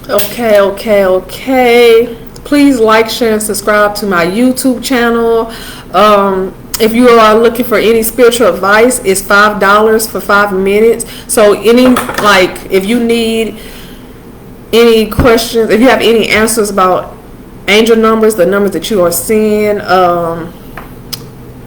Okay. Please like, share, and subscribe to my YouTube channel. If you are looking for any spiritual advice, it's $5 for 5 minutes. So if you need any questions, if you have any answers about angel numbers, the numbers that you are seeing,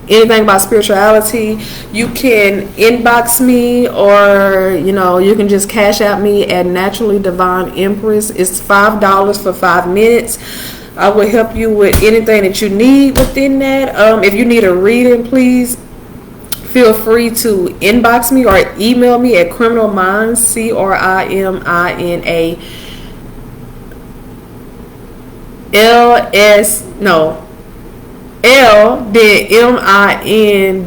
anything about spirituality, you can inbox me, or you can just cash out me at Naturally Divine Empress. It's $5 for 5 minutes. I will help you with anything that you need within that. If you need a reading, please feel free to inbox me or email me at Criminal Minds, CRIMINA LS no L then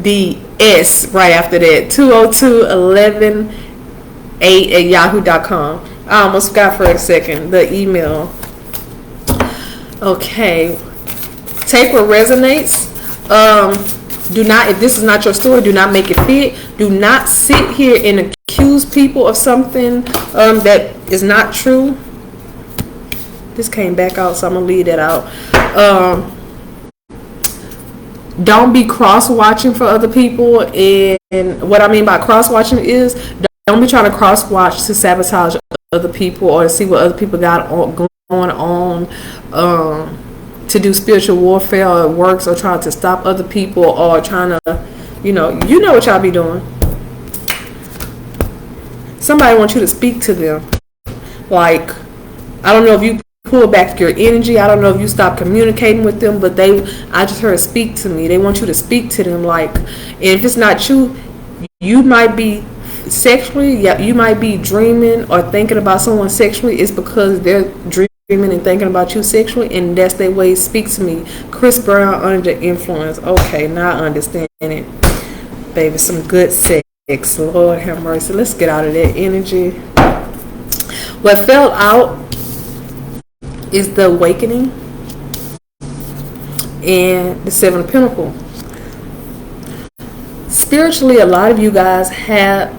MINDS right after that, 202-11-8 at yahoo.com. I almost forgot for a second the email. Okay, take what resonates. Do not, if this is not your story, do not make it fit. Do not sit here and accuse people of something that is not true. This came back out, so I'm gonna leave that out. Don't be cross-watching for other people. And what I mean by cross-watching is, don't be trying to cross-watch to sabotage other people or to see what other people got going on, to do spiritual warfare or works, or trying to stop other people, or trying to, you know what y'all be doing. Somebody wants you to speak to them. Like, I don't know if you pull back your energy. I don't know if you stop communicating with them, but I just heard speak to me. They want you to speak to them. Like, and if it's not you might be sexually, you might be dreaming or thinking about someone sexually. It's because they're dreaming and thinking about you sexually, and that's their way. Speak to me. Chris Brown, Under the Influence. Okay, now I understand it. Baby, some good sex. Lord have mercy. Let's get out of that energy. What fell out is the Awakening and the Seven of Pentacles. Spiritually, a lot of you guys has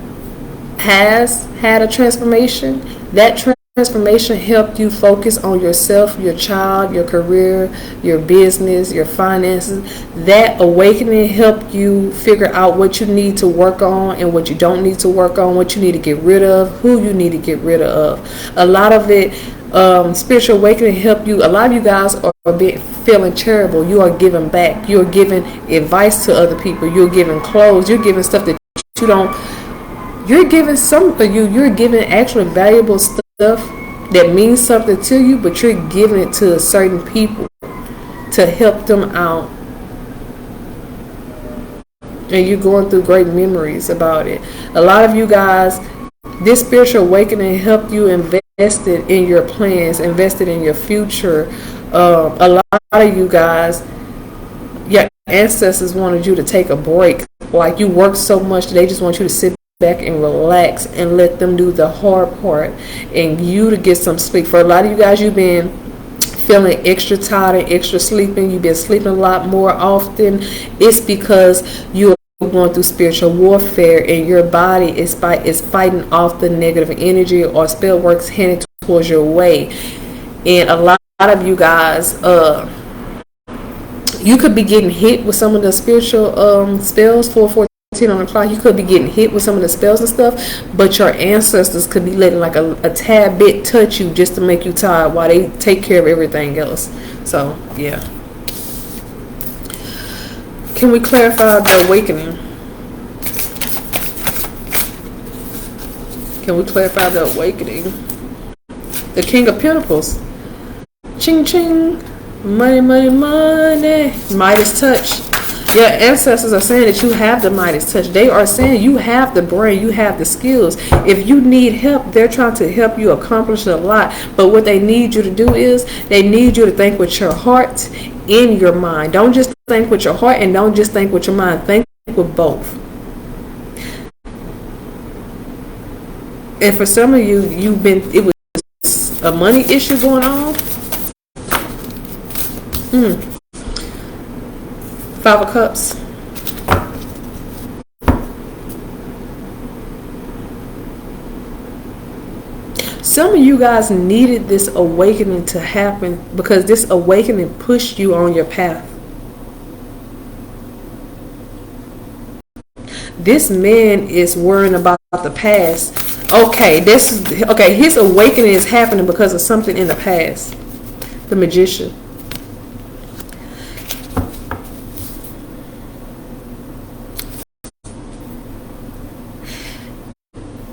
had a transformation. That transformation helped you focus on yourself, your child, your career, your business, your finances. That awakening helped you figure out what you need to work on and what you don't need to work on, what you need to get rid of, who you need to get rid of. A lot of it, spiritual awakening helped you. A lot of you guys are feeling charitable. You are giving back. You're giving advice to other people. You're giving clothes. You're giving stuff that you don't. You're giving you're giving actually valuable stuff that means something to you, but you're giving it to certain people to help them out. And you're going through great memories about it. A lot of you guys, this spiritual awakening helped you invested in your plans, invested in your future. A lot of you guys, your ancestors wanted you to take a break. Like, you worked so much, they just want you to sit back and relax and let them do the hard part and you to get some sleep. For a lot of you guys, you've been feeling extra tired and extra sleeping. You've been sleeping a lot more often. It's because you're going through spiritual warfare and your body is fighting off the negative energy or spell works heading towards your way. And a lot of you guys, you could be getting hit with some of the spiritual spells. 414 on the clock, you could be getting hit with some of the spells and stuff, but your ancestors could be letting like a tad bit touch you just to make you tired while they take care of everything else. So yeah, can we clarify the awakening? Can we clarify the awakening? The King of Pentacles. Ching ching. Money, money, money. Midas touch. Your ancestors are saying that you have the Midas touch. They are saying you have the brain, you have the skills. If you need help, they're trying to help you accomplish a lot. But what they need you to do is they need you to think with your heart and your mind. Don't just think with your heart and don't just think with your mind. Think with both. And for some of you, it was a money issue going on. Five of Cups. Some of you guys needed this awakening to happen because this awakening pushed you on your path. This man is worrying about the past. Okay, his awakening is happening because of something in the past. The Magician.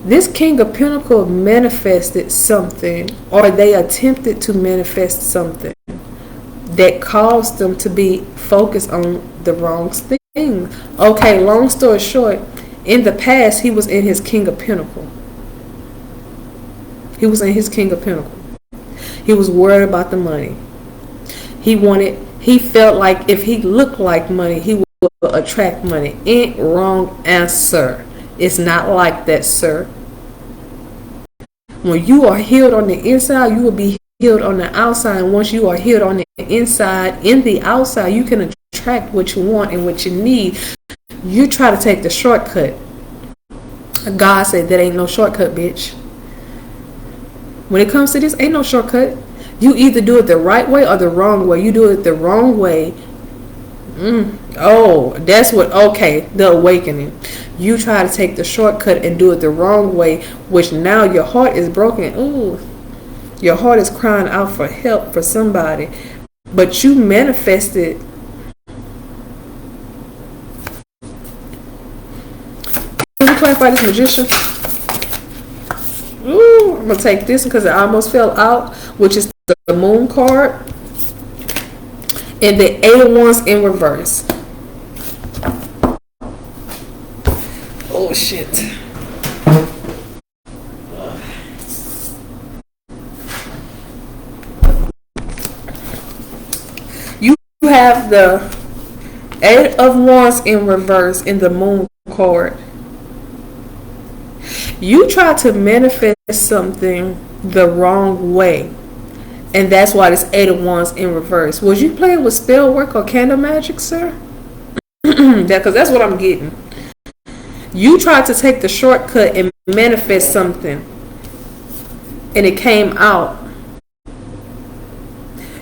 This King of Pentacles manifested something, or they attempted to manifest something that caused them to be focused on the wrong thing. Okay, long story short, in the past, he was in his King of Pentacles. He was in his King of Pentacles. He was worried about the money. He felt like if he looked like money, he would attract money. Ain't wrong answer. It's not like that, sir. When you are healed on the inside, you will be healed on the outside. And once you are healed on the inside, in the outside, you can attract what you want and what you need. You try to take the shortcut. God said that ain't no shortcut, bitch. When it comes to this, ain't no shortcut. You either do it the right way or the wrong way. You do it the wrong way. Oh, that's what, okay, the awakening. You try to take the shortcut and do it the wrong way, which now your heart is broken. Ooh, your heart is crying out for help for somebody. But you manifested. Can we clarify this Magician? Ooh, I'm going to take this because it almost fell out, which is the Moon card. And the 8 of Wands in reverse. Oh, shit. You have the 8 of Wands in reverse in the Moon card. You try to manifest something the wrong way. And that's why this 8 of Wands in reverse. Was you playing with spell work or candle magic, sir? Because that's what I'm getting. You tried to take the shortcut and manifest something. And it came out.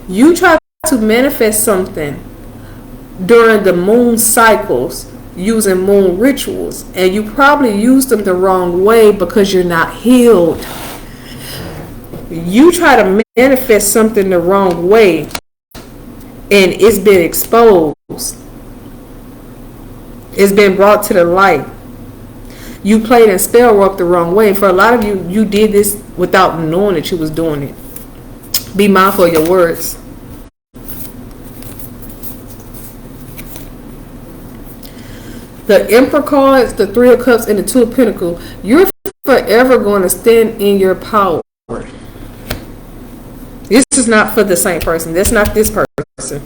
You tried to manifest something during the moon cycles using moon rituals. And you probably used them the wrong way because you're not healed. You try to manifest something the wrong way and it's been exposed. It's been brought to the light. You played in spell work the wrong way. And for a lot of you, you did this without knowing that you was doing it. Be mindful of your words. The Emperor cards, the 3 of Cups, and the 2 of Pentacles. You're forever going to stand in your power. This is not for the same person. That's not this person.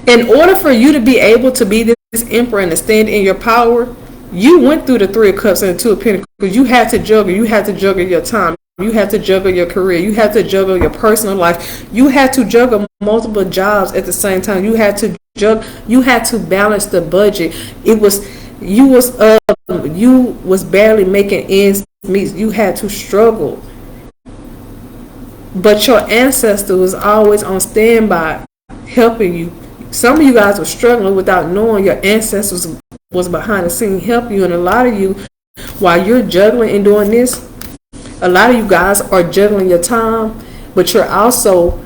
In order for you to be able to be this emperor and to stand in your power, you went through the 3 of Cups and the 2 of Pentacles. You had to juggle. You had to juggle your time. You had to juggle your career. You had to juggle your personal life. You had to juggle multiple jobs at the same time. You had to juggle. You had to balance the budget. You was barely making ends meet. You had to struggle. But your ancestor was always on standby, helping you. Some of you guys were struggling without knowing your ancestors was behind the scene helping you. And a lot of you, while you're juggling and doing this, a lot of you guys are juggling your time, but you're also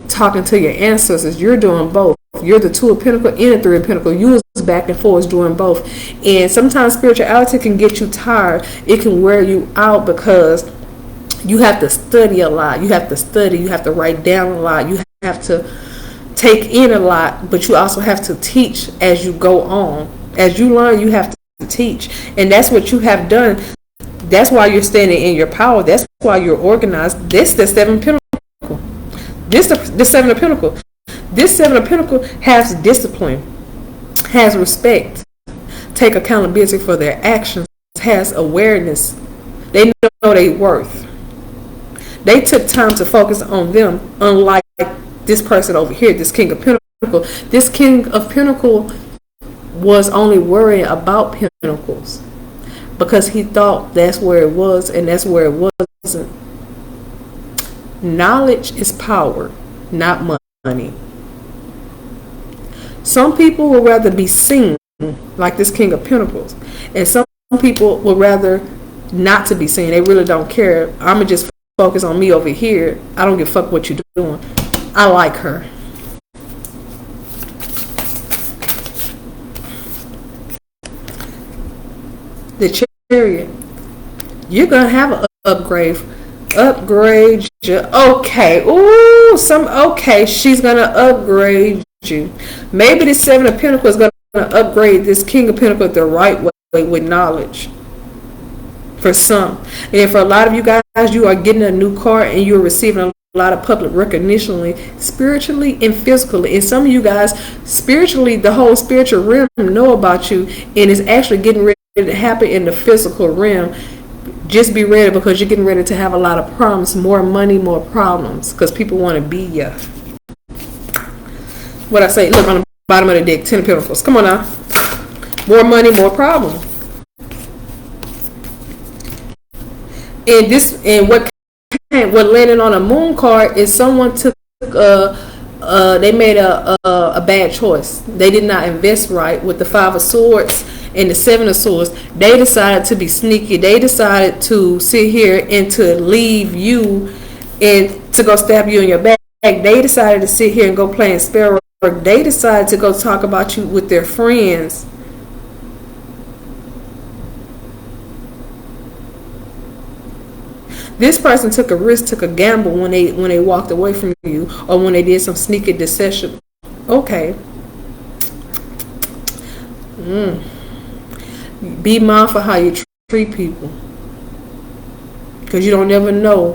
talking to your ancestors. You're doing both. You're the 2 of Pentacles and the 3 of Pentacles. You was back and forth doing both. And sometimes spirituality can get you tired. It can wear you out because you have to study a lot. You have to study. You have to write down a lot. You have to take in a lot, but you also have to teach as you go on. As you learn, you have to teach. And that's what you have done. That's why you're standing in your power. That's why you're organized. This the 7 of Pentacles. This the 7 of Pentacles. This 7 of Pentacles has discipline, has respect, take accountability for their actions, has awareness. They know their worth. They took time to focus on them, unlike this person over here, this King of Pentacles. This King of Pentacles was only worrying about pentacles because he thought that's where it was, and that's where it wasn't. Knowledge is power, not money. Some people would rather be seen, like this King of Pentacles, and some people would rather not to be seen. They really don't care. I'ma just focus on me over here. I don't give a fuck what you're doing. I like her. The Chariot. You're gonna have an upgrade. Upgrade you. Okay. Ooh, okay. She's gonna upgrade you. Maybe the Seven of Pentacles is gonna upgrade this King of Pentacles the right way with knowledge. For some, and for a lot of you guys, you are getting a new car and you're receiving a lot of public recognition, spiritually and physically. And some of you guys, spiritually, the whole spiritual realm know about you, and it's actually getting ready to happen in the physical realm. Just be ready, because you're getting ready to have a lot of problems, more money, more problems, because people want to be you. What I say, look on the bottom of the deck, 10 of Pentacles. Come on now. More money, more problems. And what landed on a Moon card is someone took they made a bad choice. They did not invest right with the Five of Swords and the Seven of Swords. They decided to be sneaky. They decided to sit here and to leave you and to go stab you in your back. They decided to sit here and go play in spell work. They decided to go talk about you with their friends. This person took a risk, took a gamble when they walked away from you, or when they did some sneaky deception. Okay. Be mindful how you treat people, because you don't never know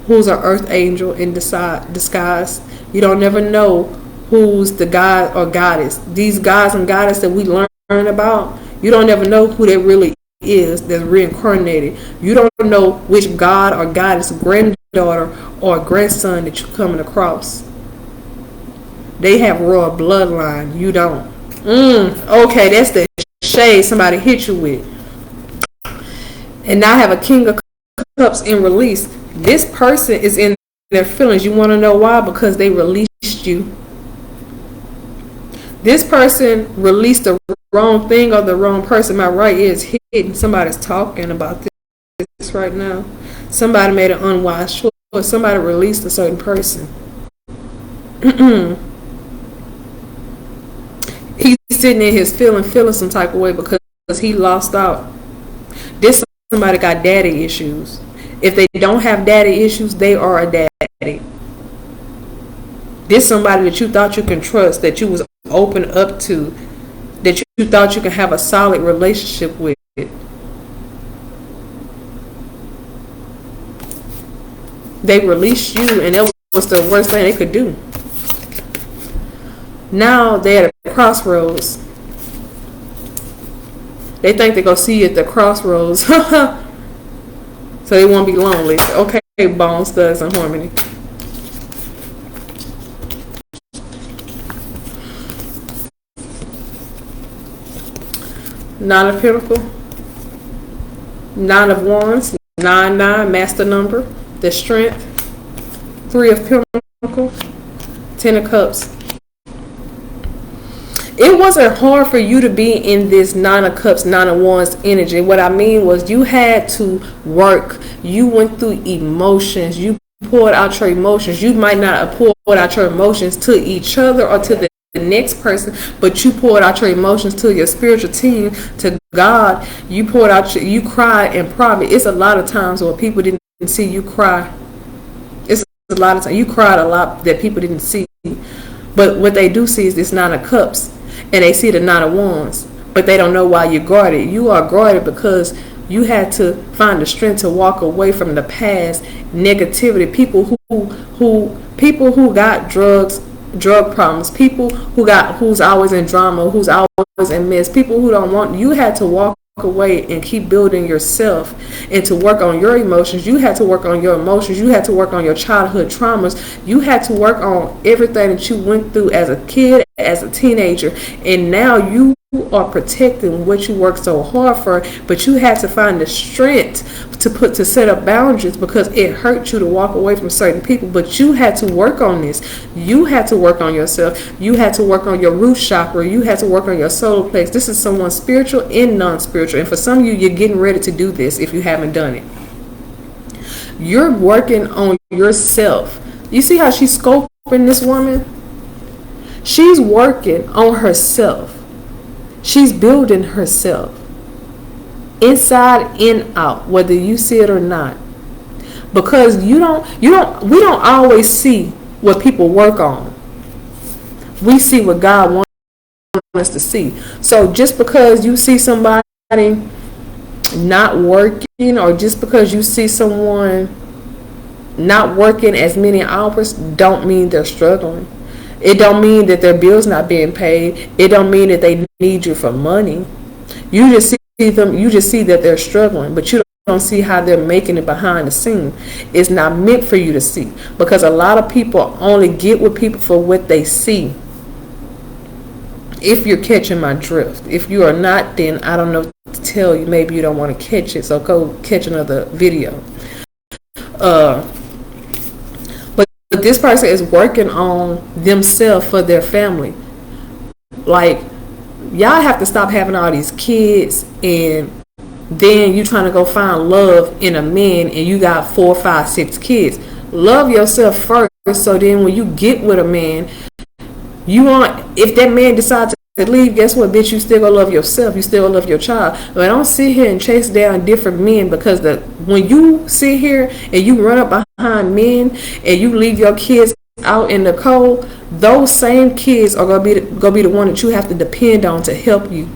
who's an earth angel in disguise. You don't never know who's the god or goddess. These gods and goddess that we learn about, you don't never know who they really is that's reincarnated. You don't know which god or goddess, granddaughter or grandson that you're coming across. They have royal bloodline. You don't. Okay, that's the shade somebody hit you with. And now I have a King of Cups in release. This person is in their feelings. You want to know why? Because they released you. This person released the wrong thing or the wrong person. My right ear is hitting. Somebody's talking about this right now. Somebody made an unwise choice. Somebody released a certain person. He's sitting in his feeling some type of way because he lost out. This somebody got daddy issues. If they don't have daddy issues, they are a daddy. This somebody that you thought you can trust, that you was open up to, that you thought you could have a solid relationship with. They released you, and that was the worst thing they could do. Now they're at a crossroads. They think they're going to see you at the crossroads. So they won't be lonely. Okay, Bone Studs and Harmony. Nine of Pentacles, Nine of Wands, 9-9, master number, the Strength, Three of Pentacles, 10 of Cups. It wasn't hard for you to be in this Nine of Cups, Nine of Wands energy. What I mean was you had to work. You went through emotions. You poured out your emotions. You might not have poured out your emotions to each other or to the next person, but you poured out your emotions to your spiritual team, to God. You poured out, you cried in private. It's a lot of times where people didn't see you cry. It's a lot of times you cried a lot that people didn't see, but what they do see is this Nine of Cups, and they see the Nine of Wands, but they don't know why you're guarded. You are guarded because you had to find the strength to walk away from the past negativity. People who got drug problems, people who's always in drama, who's always in mess, people who don't want. You had to walk away and keep building yourself and to work on your emotions. You had to work on your emotions. You had to work on your childhood traumas. You had to work on everything that you went through as a kid, as a teenager, and now you are protecting what you worked so hard for, but you had to find the strength to set up boundaries because it hurt you to walk away from certain people. But you had to work on this. You had to work on yourself. You had to work on your root chakra. You had to work on your solar plex. This is someone spiritual and non-spiritual, and for some of you, you're getting ready to do this if you haven't done it. You're working on yourself. You see how she's scoping this woman? She's working on herself. She's building herself. Inside and out, whether you see it or not. Because we don't always see what people work on. We see what God wants us to see. So just because you see somebody not working, or just because you see someone not working as many hours, don't mean they're struggling. It don't mean that their bills not being paid. It don't mean that they need you for money. You just see them. You just see that they're struggling, but you don't see how they're making it behind the scene. It's not meant for you to see, because a lot of people only get with people for what they see. If you're catching my drift. If you are not, then I don't know what to tell you. Maybe you don't want to catch it, so go catch another video. But this person is working on themselves for their family. Like, y'all have to stop having all these kids, and then you trying to go find love in a man, and you got 4, 5, 6 kids. Love yourself first, so then when you get with a man, if that man decides to leave, guess what, bitch? You still gonna love yourself. You still gonna love your child. But don't sit here and chase down different men, because when you sit here and you run up behind men and you leave your kids out in the cold, those same kids are gonna be the one that you have to depend on to help you.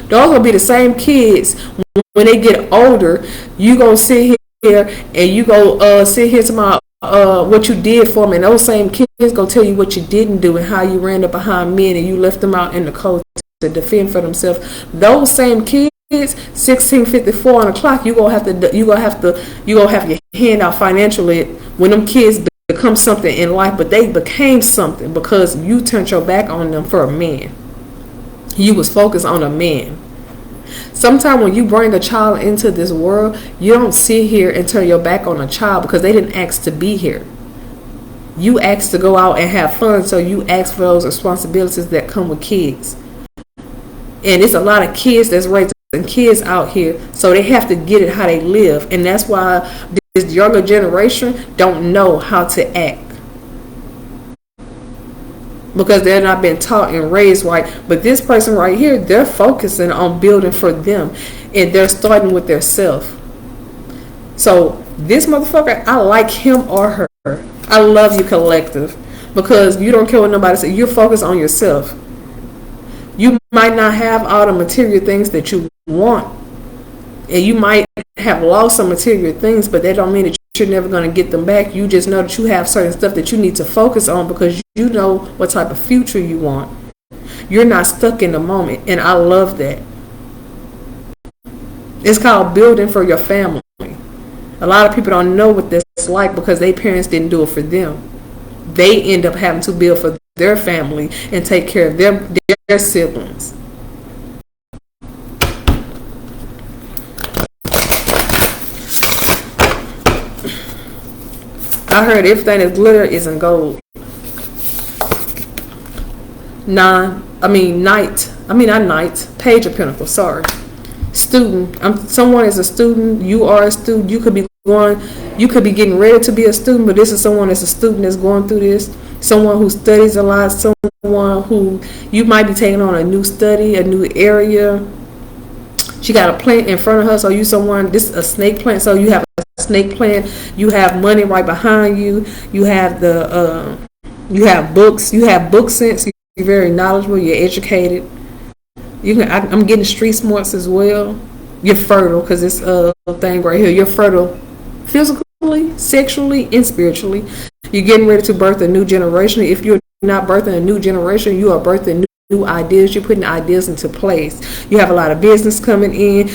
Those gonna be the same kids when they get older. You gonna sit here and you go sit here tomorrow. What you did for them, and those same kids gonna tell you what you didn't do and how you ran up behind men and you left them out in the cold to defend for themselves. Those same kids, 1654 on the clock, you gonna have your hand out financially when them kids become something in life, but they became something because you turned your back on them for a man. You was focused on a man. Sometimes when you bring a child into this world, you don't sit here and turn your back on a child because they didn't ask to be here. You asked to go out and have fun, so you ask for those responsibilities that come with kids. And it's a lot of kids that's raising kids out here, so they have to get it how they live. And that's why this younger generation don't know how to act, because they're not been taught and raised right. But this person right here, they're focusing on building for them, and they're starting with their self. So this motherfucker, I like him or her. I love you, collective, because you don't care what nobody says. You're focused on yourself. You might not have all the material things that you want, and you might have lost some material things, but that don't mean that you're never going to get them back. You just know that you have certain stuff that you need to focus on, because you know what type of future you want. You're not stuck in the moment, and I love that. It's called building for your family. A lot of people don't know what that's like because their parents didn't do it for them. They end up having to build for their family and take care of their siblings. I heard everything that glitter isn't gold. Page of Pentacles, sorry. Student. Someone is a student. You are a student. You could be getting ready to be a student, but this is someone that's a student that's going through this. Someone who studies a lot. Someone who you might be taking on a new study, a new area. She got a plant in front of her, so this is a snake plant, so you have a snake plant. You have money right behind you. You have you have books. You have book sense. You're very knowledgeable. You're educated. I'm getting street smarts as well. You're fertile, because this thing right here. You're fertile physically, sexually, and spiritually. You're getting ready to birth a new generation. If you're not birthing a new generation, you are birthing new ideas. You're putting ideas into place. You have a lot of business coming in.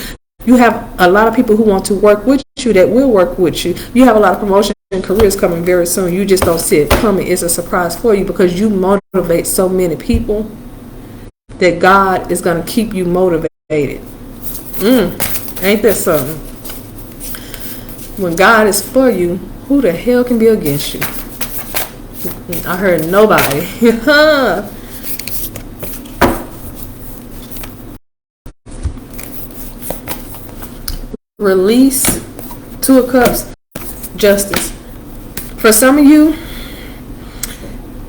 You have a lot of people who want to work with with you, that will work with you. You have a lot of promotion and careers coming very soon. You just don't see it coming. It's a surprise for you because you motivate so many people that God is going to keep you motivated. Ain't that something? When God is for you, who the hell can be against you? I heard nobody. Release, Two of Cups, Justice. For some of you,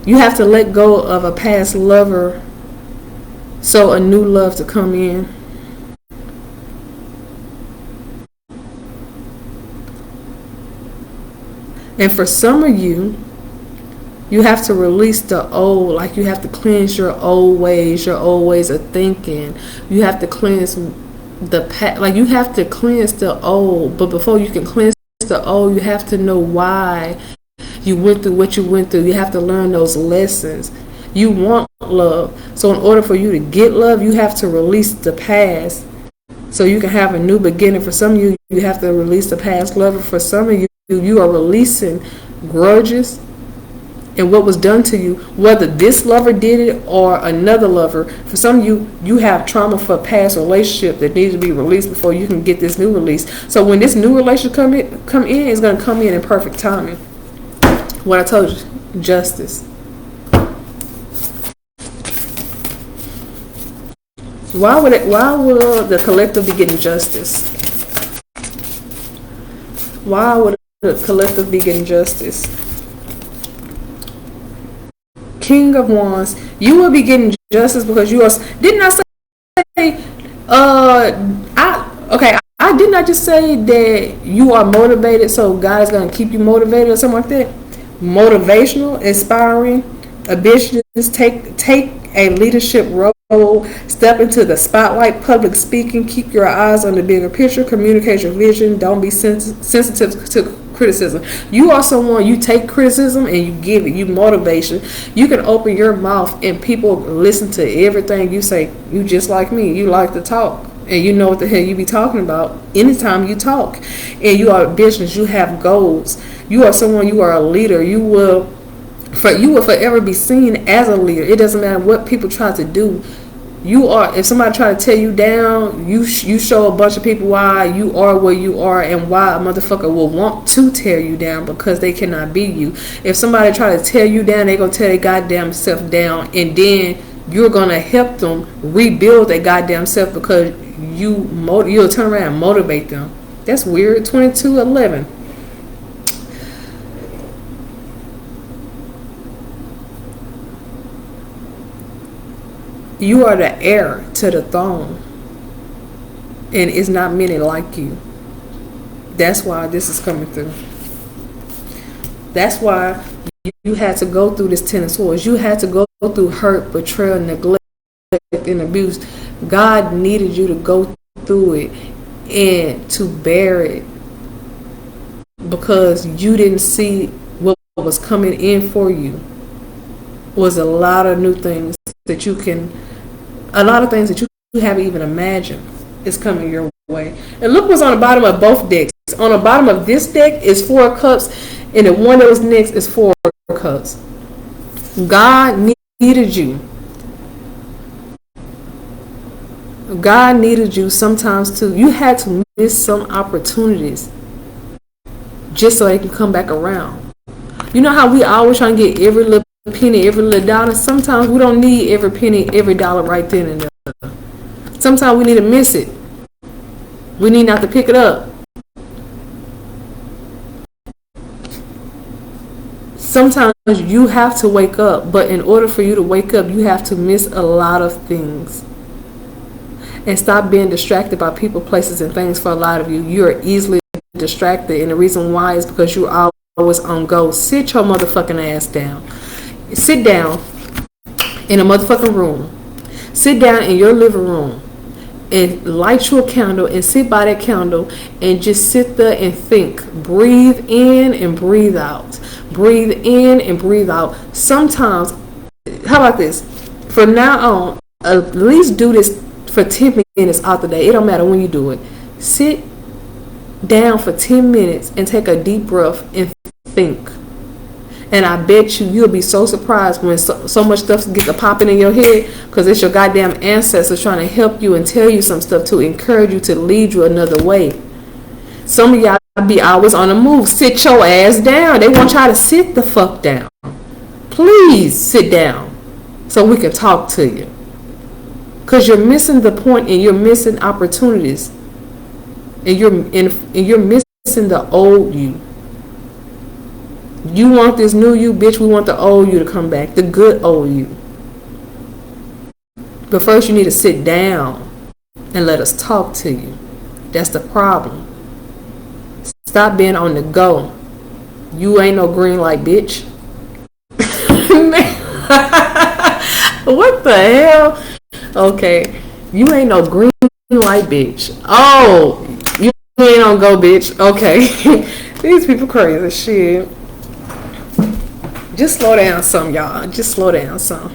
you have to let go of a past lover so a new love to come in. And for some of you, you have to release the old, like you have to cleanse your old ways of thinking. You have to cleanse the past, like you have to cleanse the old. But before you can cleanse the old, you have to know why you went through what you went through. You have to learn those lessons. You want love. So in order for you to get love, you have to release the past so you can have a new beginning. For some of you, you have to release the past lover. For some of you, you are releasing grudges and what was done to you, whether this lover did it or another lover. For some of you, you have trauma for a past relationship that needs to be released before you can get this new release. So when this new relationship come in, it's going to come in perfect timing. What I told you, justice. Why will the collective be getting justice? Why would the collective be getting justice? King of Wands, you will be getting justice because you are. Didn't I say? I did not just say that you are motivated, so God is going to keep you motivated or something like that. Motivational, inspiring, ambitious. Take a leadership role. Step into the spotlight. Public speaking. Keep your eyes on the bigger picture. Communicate your vision. Don't be sensitive to criticism. You are someone, you take criticism and you give it, you motivation. You can open your mouth and people listen to everything you say. You just like me, you like to talk and you know what the hell you be talking about anytime you talk. And you are ambitious, you have goals. You are someone, you are a leader. You will forever be seen as a leader. It doesn't matter what people try to do. You are, if somebody try to tear you down, you show a bunch of people why you are where you are and why a motherfucker will want to tear you down because they cannot be you. If somebody try to tear you down, they gonna tear their goddamn self down, and then you're gonna help them rebuild their goddamn self because you'll turn around and motivate them. That's weird. 22:11. You are the heir to the throne, and it's not many like you. That's why this is coming through. That's why you had to go through this Ten of Swords. You had to go through hurt, betrayal, neglect, and abuse. God needed you to go through it and to bear it because you didn't see what was coming in for you. Was a lot of new things that you haven't even imagined is coming your way. And look what's on the bottom of both decks. On the bottom of this deck is 4 of Cups, and the one that was next is 4 of Cups. God needed you. God needed you sometimes too. You had to miss some opportunities just so they can come back around. You know how we always try to get every little penny, every little dollar? Sometimes we don't need every penny, every dollar right then and there. Sometimes we need to miss it. We need not to pick it up. Sometimes you have to wake up, but in order for you to wake up, you have to miss a lot of things. And stop being distracted by people, places, and things. For a lot of you, you're easily distracted, and the reason why is because you're always on go. Sit your motherfucking ass down. Sit down in a motherfucking room. Sit down in your living room and light you a candle and sit by that candle and just sit there and think. Breathe in and breathe out. Breathe in and breathe out. Sometimes, how about this? From now on, at least do this for 10 minutes out the day. It don't matter when you do it. Sit down for 10 minutes and take a deep breath and think. And I bet you'll be so surprised when so much stuff gets to popping in your head, because it's your goddamn ancestors trying to help you and tell you some stuff to encourage you, to lead you another way. Some of y'all be always on the move. Sit your ass down. They want y'all to sit the fuck down. Please sit down so we can talk to you. Because you're missing the point and you're missing opportunities. And you're missing the old you. You want this new you, bitch. We want the old you to come back. The good old you. But first you need to sit down and let us talk to you. That's the problem. Stop being on the go. You ain't no green light, bitch. What the hell? Okay. You ain't no green light, bitch. Oh, you ain't on go, bitch. Okay. These people crazy as shit. Just slow down some, y'all. Just slow down some.